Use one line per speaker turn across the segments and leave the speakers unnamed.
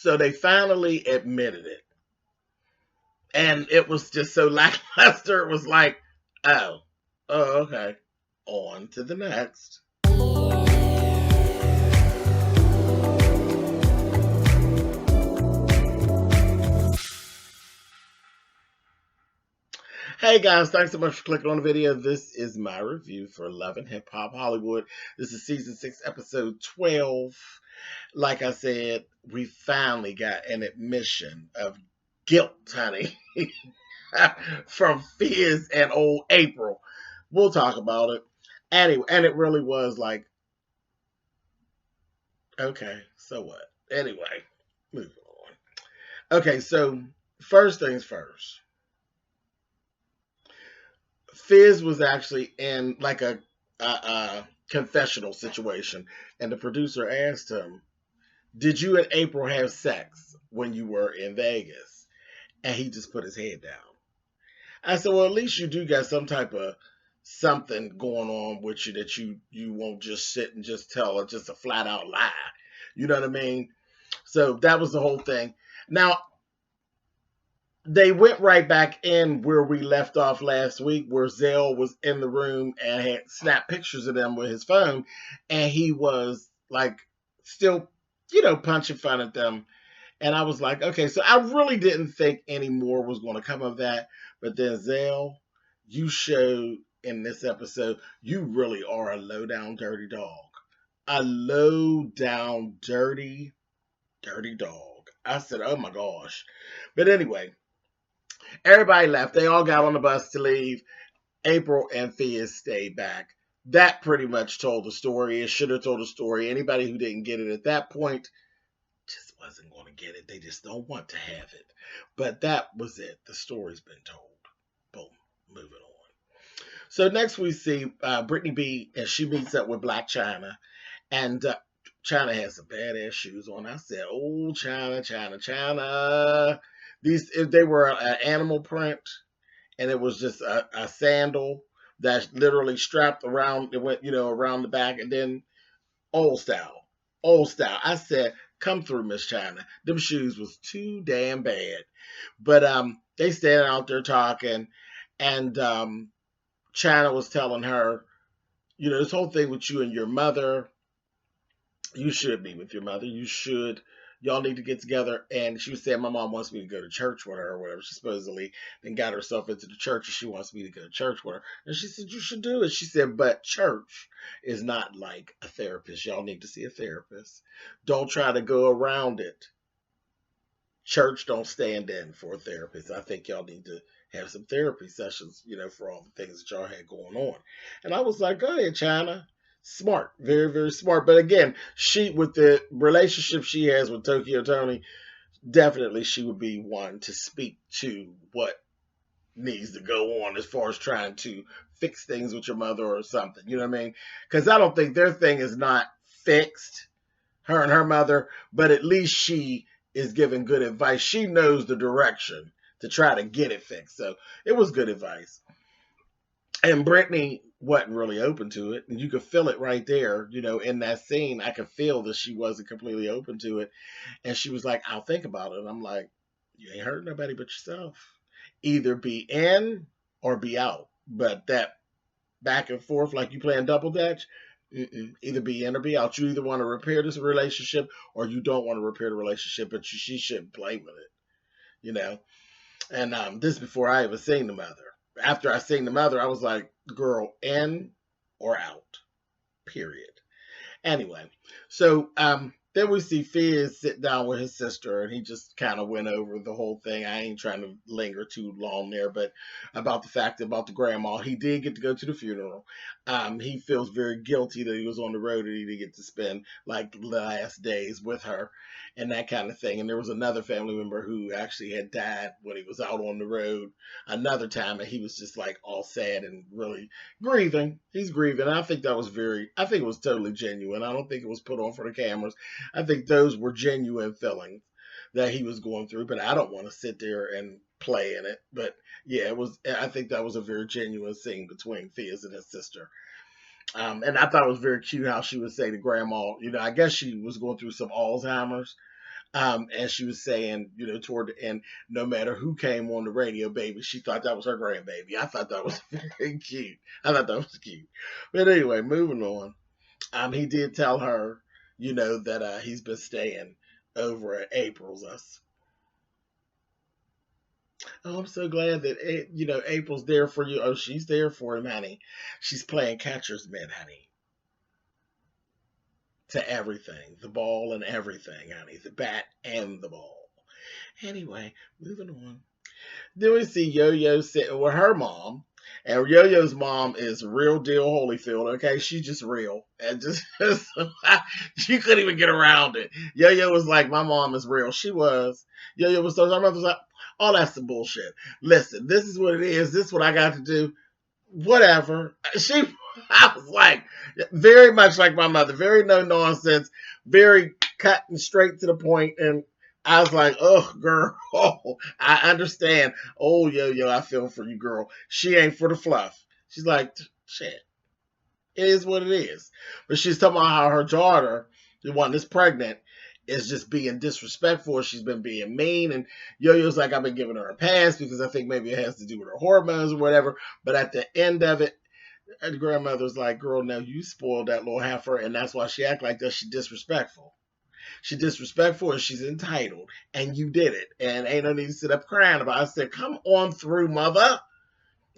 So they finally admitted it. And it was just so lackluster. It was like, oh, okay. On to the next. Hey guys, thanks so much for clicking on the video. This is my review for Love and Hip Hop Hollywood. This is season 6, episode 12. Like I said, we finally got an admission of guilt, honey, from Fizz and old April. We'll talk about it. Anyway, and it really was like, okay, so what? Anyway, moving on. Okay, so first things first. Fizz was actually in like a confessional situation, and the producer asked him, "Did you and April have sex when you were in Vegas?" And he just put his head down. I said, "Well, at least you do got some type of something going on with you that you won't just sit and just tell it just a flat out lie." You know what I mean? So that was the whole thing. Now they went right back in where we left off last week, where Zell was in the room and had snapped pictures of them with his phone, and he was like still, punching fun at them. And I was like, okay, so I really didn't think any more was going to come of that. But then Zell, you showed in this episode, you really are a low down dirty dog. A low down dirty dog. I said, oh my gosh. But anyway, everybody left. They all got on the bus to leave. April and Fizz stayed back. That pretty much told the story. It should have told the story. Anybody who didn't get it at that point just wasn't going to get it. They just don't want to have it. But that was it. The story's been told. Boom. Moving on. So next we see Brittany B, and she meets up with Blac Chyna. And Chyna has some badass shoes on. I said, oh, Chyna. They were an animal print, and it was just a sandal that's literally strapped around. It went, around the back, and then old style. I said, come through, Miss Chyna. Them shoes was too damn bad. But they standing out there talking, and Chyna was telling her, this whole thing with you and your mother, you should be with your mother. Y'all need to get together. And she was saying, my mom wants me to go to church with her or whatever. She supposedly then got herself into the church and she wants me to go to church with her. And she said, you should do it. She said, but church is not like a therapist. Y'all need to see a therapist. Don't try to go around it. Church don't stand in for a therapist. I think y'all need to have some therapy sessions, for all the things that y'all had going on. And I was like, go ahead, Chyna. Smart, very, very smart. But again, she, with the relationship she has with Tokyo Toni, definitely she would be one to speak to what needs to go on as far as trying to fix things with your mother or something. You know what I mean? Because I don't think their thing is not fixed, her and her mother, but at least she is giving good advice. She knows the direction to try to get it fixed. So it was good advice. And Brittany wasn't really open to it. And you could feel it right there, in that scene. I could feel that she wasn't completely open to it. And she was like, I'll think about it. And I'm like, you ain't hurting nobody but yourself. Either be in or be out. But that back and forth, like you playing double dutch, either be in or be out. You either want to repair this relationship or you don't want to repair the relationship, but she shouldn't play with it. And this before I ever seen the mother. After I seen the mother, I was like, girl, in or out, period. Anyway, so then we see Fizz sit down with his sister, and he just kind of went over the whole thing. I ain't trying to linger too long there, but about the fact about the grandma, he did get to go to the funeral. He feels very guilty that he was on the road and he didn't get to spend like the last days with her and that kind of thing. And there was another family member who actually had died when he was out on the road another time, and he was just like all sad and really grieving. He's grieving. I think it was totally genuine. I don't think it was put on for the cameras. I think those were genuine feelings that he was going through, but I don't want to sit there and play in it. But yeah, I think that was a very genuine scene between Fizz and his sister. And I thought it was very cute how she would say to grandma, I guess she was going through some Alzheimer's. And she was saying, toward the end, no matter who came on the radio, baby, she thought that was her grandbaby. I thought that was very cute. I thought that was cute. But anyway, moving on. He did tell her, that he's been staying over at April's. Oh, I'm so glad that April's there for you. Oh, she's there for him, honey. She's playing catcher's mitt, honey. To everything, the ball and everything, honey, the bat and the ball. Anyway, moving on. Then we see Yo-Yo sitting with her mom, and Yo-Yo's mom is real deal Holyfield. Okay, she's just real, and just she couldn't even get around it. Yo-Yo was like, "My mom is real." She was. Yo-Yo was so. Her mother was like, "Oh, that's some bullshit." Listen, this is what it is. This is what I got to do. Whatever. I was like, very much like my mother, very no nonsense, very cut and straight to the point. And I was like, oh, girl, I understand. Oh, yo, I feel for you, girl. She ain't for the fluff. She's like, shit, it is what it is. But she's talking about how her daughter, the one that's pregnant, is just being disrespectful. She's been being mean. And Yo-Yo's like, I've been giving her a pass because I think maybe it has to do with her hormones or whatever. But at the end of it, the grandmother's like, girl, now you spoiled that little heifer, and that's why she act like that. She's disrespectful. She's disrespectful and she's entitled. And you did it. And ain't no need to sit up crying about it. I said, come on through, mother.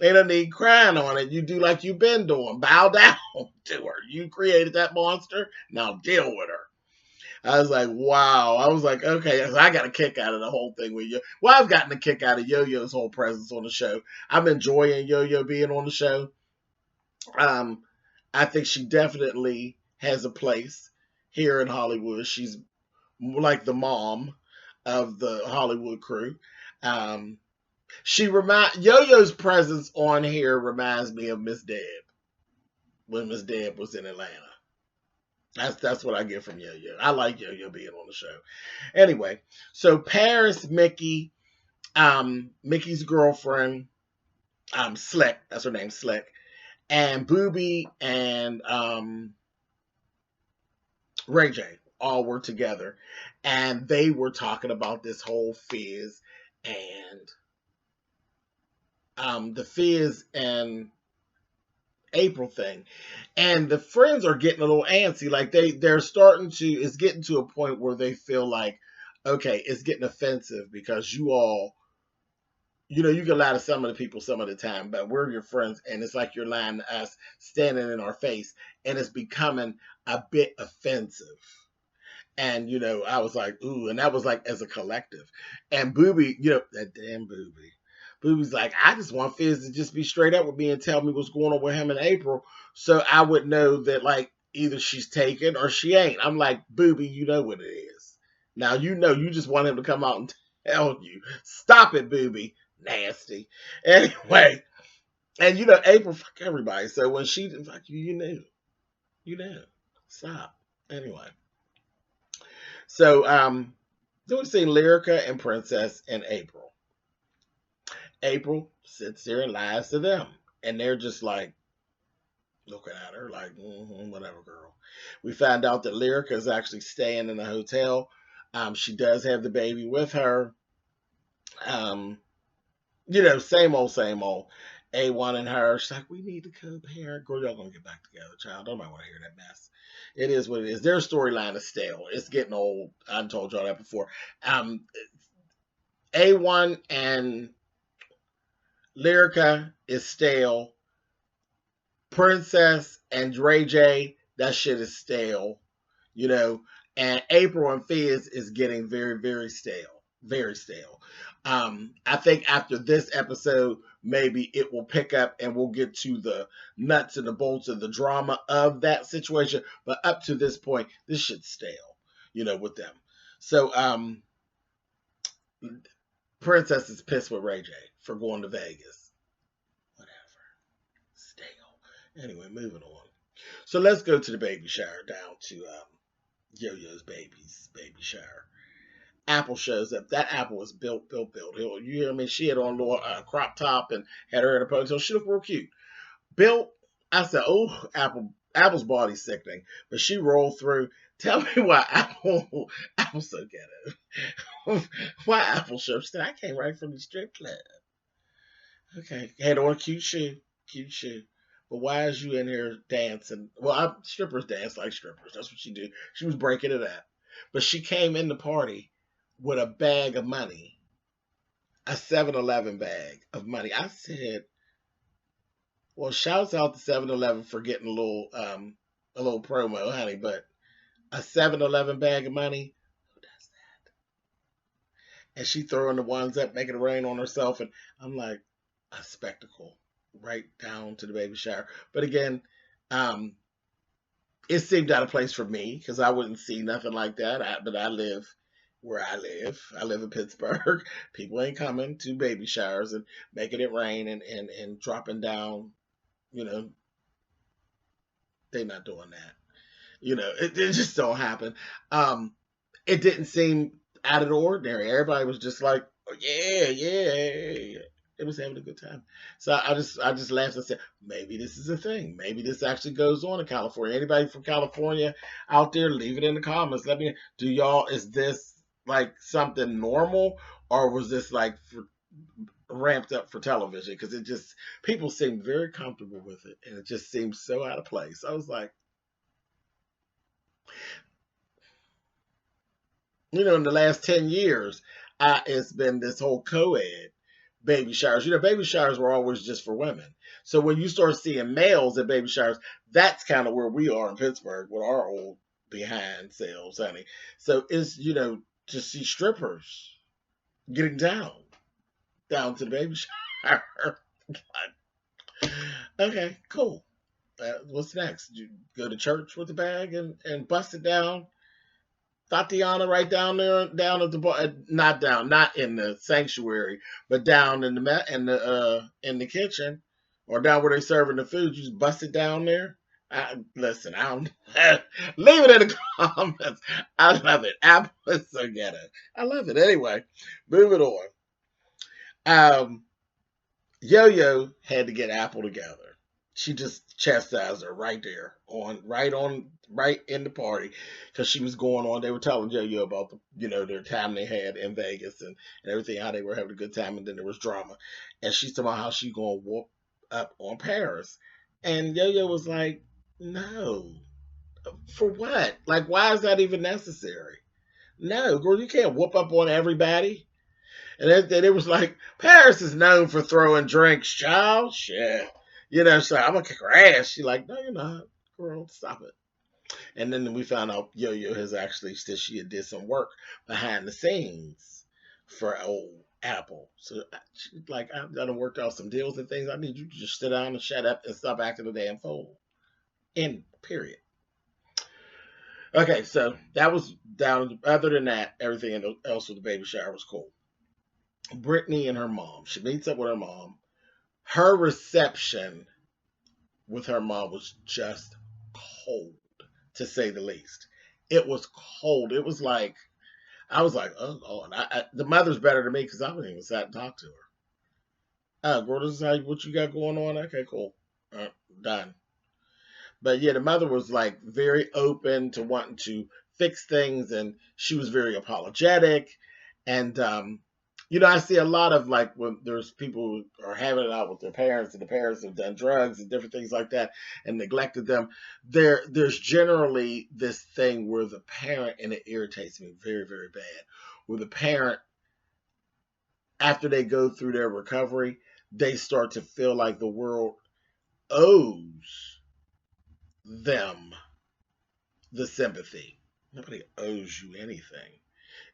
Ain't no need crying on it. You do like you've been doing. Bow down to her. You created that monster. Now deal with her. I was like, wow. I was like, okay, I got a kick out of the whole thing with you. Well, I've gotten a kick out of Yo-Yo's whole presence on the show. I'm enjoying Yo-Yo being on the show. I think she definitely has a place here in Hollywood. She's like the mom of the Hollywood crew. Um, Yo-Yo's presence on here reminds me of Miss Deb when Miss Deb was in Atlanta. That's what I get from Yo-Yo. I like Yo-Yo being on the show. Anyway, so Paris, Mickey's girlfriend, Slick, that's her name, Slick, and Booby and Ray J all were together, and they were talking about this whole Fizz and the Fizz and April thing, and the friends are getting a little antsy. Like they're starting to. It's getting to a point where they feel like, okay, it's getting offensive because you all. You can lie to some of the people some of the time, but we're your friends, and it's like you're lying to us, standing in our face, and it's becoming a bit offensive. And I was like, ooh, and that was like as a collective. And Booby, that damn Booby. Booby's like, I just want Fizz to just be straight up with me and tell me what's going on with him in April, so I would know that like either she's taken or she ain't. I'm like, Booby, you know what it is. Now you just want him to come out and tell you. Stop it, Booby. Nasty. Anyway, and April fuck everybody. So when she fuck you, you knew. Stop. Anyway, so then we see Lyrica and Princess and April. April sits there and lies to them, and they're just like looking at her like, whatever, girl. We find out that Lyrica is actually staying in the hotel. She does have the baby with her. Same old, same old. A1 and her. She's like, we need to co-parent. Girl, y'all gonna get back together, child. Nobody want to hear that mess. It is what it is. Their storyline is stale. It's getting old. I told y'all that before. A1 and Lyrica is stale. Princess and Ray J, that shit is stale. And April and Fizz is getting very, very stale. Very stale. I think after this episode, maybe it will pick up and we'll get to the nuts and the bolts of the drama of that situation. But up to this point, this shit's stale, with them. So, Princess is pissed with Ray J for going to Vegas. Whatever. Stale. Anyway, moving on. So let's go to the baby shower down to Yo-Yo's baby shower. Apple shows up. That Apple was built. You hear me? She had on a little crop top and had her in a ponytail. She looked real cute. Built. I said, oh, Apple's body sickening. But she rolled through, Tell me why Apple so ghetto. Why Apple shirts? That I came right from the strip club. Okay, had on a cute shoe. But why is you in here dancing? Well, strippers dance like strippers. That's what she do. She was breaking it up, but she came in the party with a bag of money, a 7-Eleven bag of money. I said, "Well, shouts out to 7-Eleven for getting a little promo, honey." But a 7-Eleven bag of money, who does that? And she throwing the ones up, making it rain on herself, and I'm like, a spectacle right down to the baby shower. But again, um, it seemed out of place for me because I wouldn't see nothing like that. But I live where I live. I live in Pittsburgh. People ain't coming to baby showers and making it rain and dropping down. You know, they're not doing that. It just don't happen. Um, it didn't seem out of the ordinary. Everybody was just like, oh, yeah, yeah. It was having a good time. So I just laughed and said, maybe this is a thing. Maybe this actually goes on in California. Anybody from California out there, leave it in the comments. Let me do y'all, is this like something normal or was this like ramped up for television? Because it just people seemed very comfortable with it and it just seemed so out of place. I was like, in the last 10 years, it's been this whole co-ed baby showers. Baby showers were always just for women. So when you start seeing males at baby showers, that's kind of where we are in Pittsburgh with our old behind selves, honey. So it's, to see strippers getting down to the baby shower. Okay, cool. What's next? You go to church with the bag and bust it down. Tatiana right down there, down at the bar, not in the sanctuary, but down in the kitchen, or down where they serving the food. You just bust it down there. Listen, I don't leave it in the comments. I love it. Apple is so ghetto. I love it. Anyway, moving on. Um, Yo-Yo had to get Apple together. She just chastised her right there, right in the party, because she was going on. They were telling Yo-Yo about their time they had in Vegas and everything, how they were having a good time, and then there was drama, and she's talking about how she gonna whoop up on Paris, and Yo-Yo was like, no, for what? Like, why is that even necessary? No, girl, you can't whoop up on everybody. And then it was like, Paris is known for throwing drinks, child. Shit. So I'm going to kick her ass. She's like, no, you're not. Girl, stop it. And then we found out Yo-Yo has actually said she had did some work behind the scenes for old Apple. So she's like, I've done worked out some deals and things. I need you to just sit down and shut up and stop acting a damn fool. End. Period. Okay, so that was down. Other than that, everything else with the baby shower was cool. Brittany and her mom. She meets up with her mom. Her reception with her mom was just cold, to say the least. It was cold. It was like, I was like, oh, God. The mother's better than me because I haven't even sat and talked to her. Oh, girl, this is what you got going on? Okay, cool. Done. But yeah, the mother was like very open to wanting to fix things and she was very apologetic. And I see a lot of like when there's people who are having it out with their parents and the parents have done drugs and different things like that and neglected them. There's generally this thing where the parent, and it irritates me very, very bad, where the parent, after they go through their recovery, they start to feel like the world owes them the sympathy. Nobody owes you anything.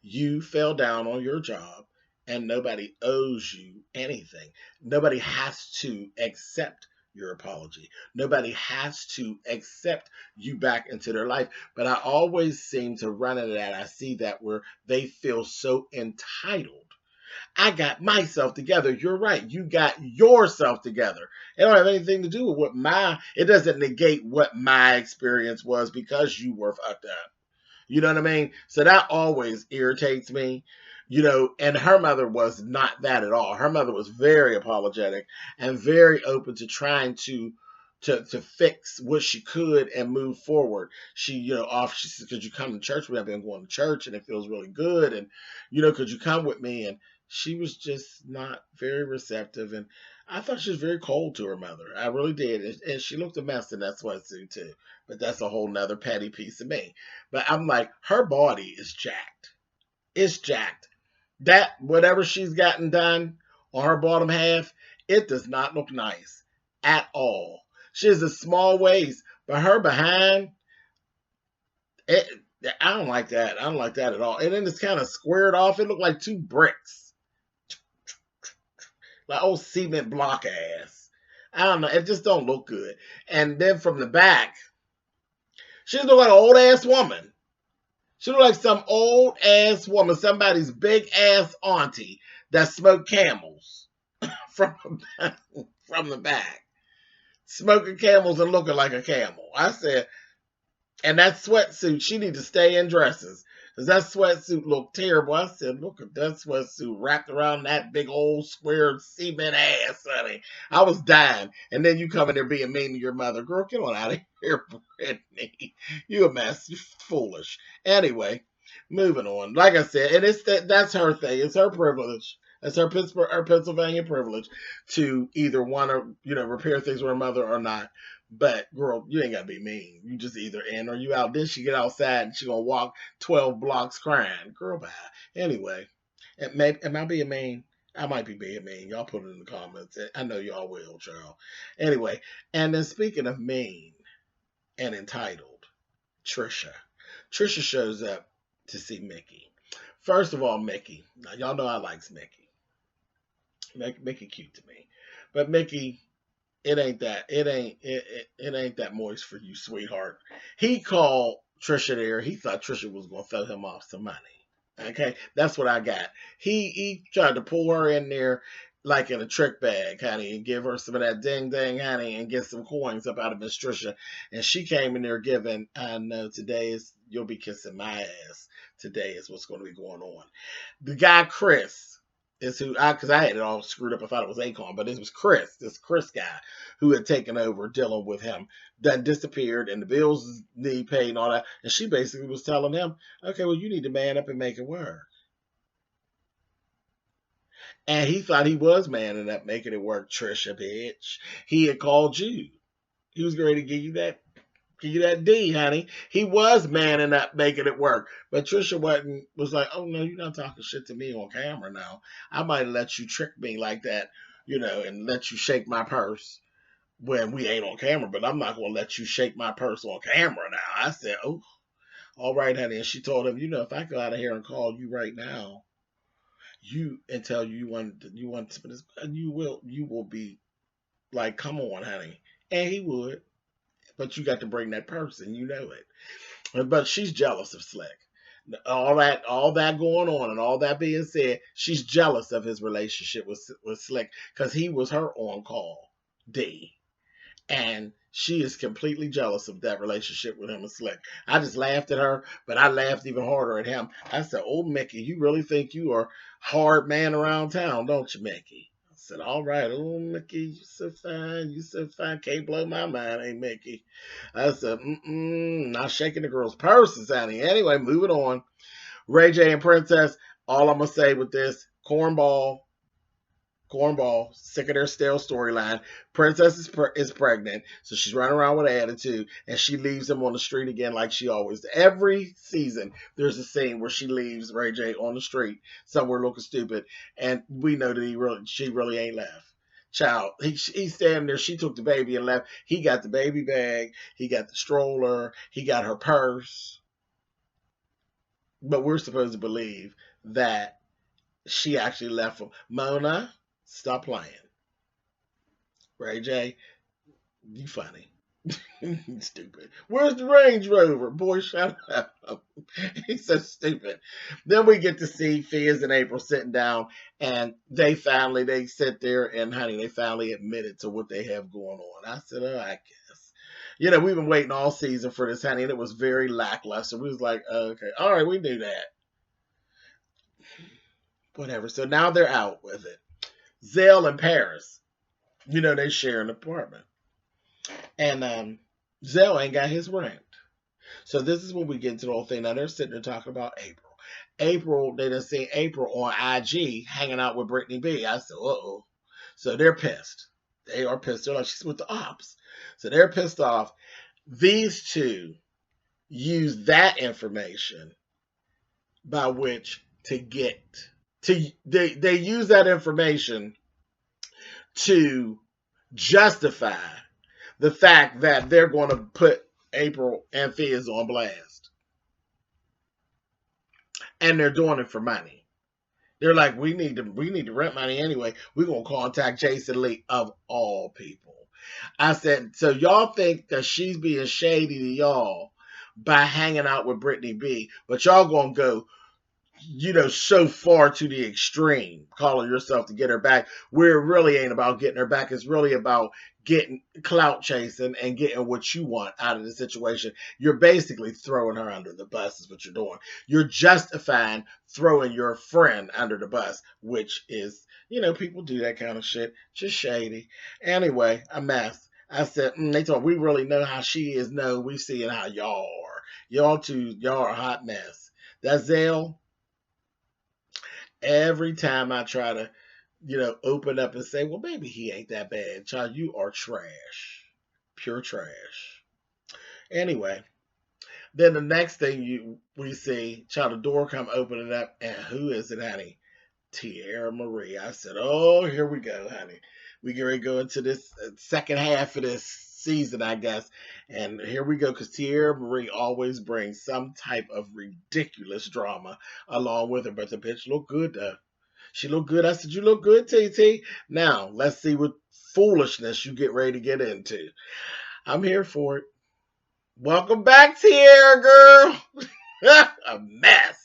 You fell down on your job and nobody owes you anything. Nobody has to accept your apology. Nobody has to accept you back into their life. But I always seem to run into that. I see that where they feel so entitled. I got myself together. You're right. You got yourself together. It don't have anything to do with it doesn't negate what my experience was because you were fucked up. You know what I mean? So that always irritates me. And her mother was not that at all. Her mother was very apologetic and very open to trying to to fix what she could and move forward. She, she said, "Could you come to church? I've been going to church and it feels really good. And, could you come with me?" And she was just not very receptive. And I thought she was very cold to her mother. I really did. And she looked a mess in that sweatsuit too. But that's a whole nother petty piece of me. But I'm like, her body is jacked. It's jacked. That, whatever she's gotten done on her bottom half, it does not look nice at all. She has a small waist, but her behind, it, I don't like that. I don't like that at all. And then it's kind of squared off. It looked like two bricks, like old cement block ass. I don't know. It just don't look good. And then from the back, she look like an old ass woman. She look like some old ass woman, somebody's big ass auntie that smoked camels from from the back, smoking camels and looking like a camel. I said, and that sweatsuit, she need to stay in dresses because that sweatsuit looked terrible. I said, look at that sweatsuit wrapped around that big old square cement ass, honey. I was dying. And then you come in there being mean to your mother. Girl, get on out of here, Brittany. You a mess. You foolish. Anyway, moving on. Like I said, and that's her thing. It's her privilege. It's her Pennsylvania privilege to either want to, repair things with her mother or not. But girl, you ain't gotta be mean. You just either in or you out. Then she get outside and she gonna walk 12 blocks crying. Girl, bye. Anyway, am I being mean? I might be being mean. Y'all put it in the comments. I know y'all will, child. Anyway, and then speaking of mean and entitled, Trisha. Trisha shows up to see Mickey. First of all, Mickey. Now y'all know I likes Mickey. Mickey cute to me, but Mickey, it ain't that moist for you, sweetheart. He called Trisha there. He thought Trisha was gonna throw him off some money. Okay, that's what I got. He tried to pull her in there like in a trick bag, honey, and give her some of that ding ding, honey, and get some coins up out of Miss Trisha. And she came in there giving, I know today is you'll be kissing my ass. Today is what's going to be going on. The guy Chris is who because I had it all screwed up. I thought it was Akon, but it was Chris, this Chris guy who had taken over dealing with him, then disappeared, and the bills need paid and all that. And she basically was telling him, okay, well, you need to man up and make it work. And he thought he was manning up, making it work, Trisha, bitch. He had called you. He was ready to give you that D, honey. He was manning up, making it work. But Trisha was like, oh no, you're not talking shit to me on camera now. I might let you trick me like that, and let you shake my purse when we ain't on camera, but I'm not gonna let you shake my purse on camera now. I said, oh, all right, honey. And she told him, if I go out of here and call you right now, and tell you want some of this, you will be like, come on, honey. And he would. But you got to bring that person, you know it. But she's jealous of Slick. All that going on, and all that being said, she's jealous of his relationship with Slick because he was her on call D, and she is completely jealous of that relationship with him and Slick. I just laughed at her, but I laughed even harder at him. I said, "Oh, Mickey, you really think you are hard man around town, don't you, Mickey?" I said, "All right, oh Mickey, you so fine, can't blow my mind, ain't Mickey?" I said, not shaking the girl's purses, honey. Anyway, moving on. Ray J and Princess. All I'm gonna say with this, cornball, sick of their stale storyline. Princess is pregnant, so she's running around with an attitude, and she leaves him on the street again like she always does. Every season, there's a scene where she leaves Ray J on the street somewhere looking stupid, and we know that she really ain't left. Child, he's standing there. She took the baby and left. He got the baby bag. He got the stroller. He got her purse. But we're supposed to believe that she actually left him. Mona, stop playing. Ray J, you funny. Stupid. Where's the Range Rover? Boy, shut up. He's so stupid. Then we get to see Fizz and April sitting down, and they sit there, and honey, they finally admitted to what they have going on. I said, oh, I guess. We've been waiting all season for this, honey, and it was very lackluster. We was like, oh, okay, all right, we knew that. Whatever. So now they're out with it. Zell and Paris, they share an apartment. And Zell ain't got his rent. So this is when we get into the whole thing. Now they're sitting there talking about April. April, they done seen April on IG hanging out with Brittany B. I said, uh-oh. So they're pissed. They are pissed. They're like, she's with the ops. So they're pissed off. These two use that information by which to get to they use that information to justify the fact that they're going to put April and Fizz on blast. And they're doing it for money. They're like, we need to rent money anyway. We're gonna contact Jason Lee of all people. I said, so y'all think that she's being shady to y'all by hanging out with Brittany B, but y'all gonna go, so far to the extreme, calling yourself to get her back, where it really ain't about getting her back. It's really about getting clout chasing and getting what you want out of the situation. You're basically throwing her under the bus, is what you're doing. You're justifying throwing your friend under the bus, which is, people do that kind of shit. Just shady. Anyway, a mess. I said, they thought we really know how she is. No, we seeing how y'all are. Y'all are a hot mess. That's Zell. Every time I try to, open up and say, well, maybe he ain't that bad. Child, you are trash. Pure trash. Anyway, then the next thing we see, child, the door come opening up, and who is it, honey? Tierra Marie. I said, oh, here we go, honey. We get ready to go into this second half of this season, I guess. And here we go, because Tierra Marie always brings some type of ridiculous drama along with her. But the bitch look good, though. She look good. I said, you look good, TT. Now, let's see what foolishness you get ready to get into. I'm here for it. Welcome back, Tierra, girl. A mess.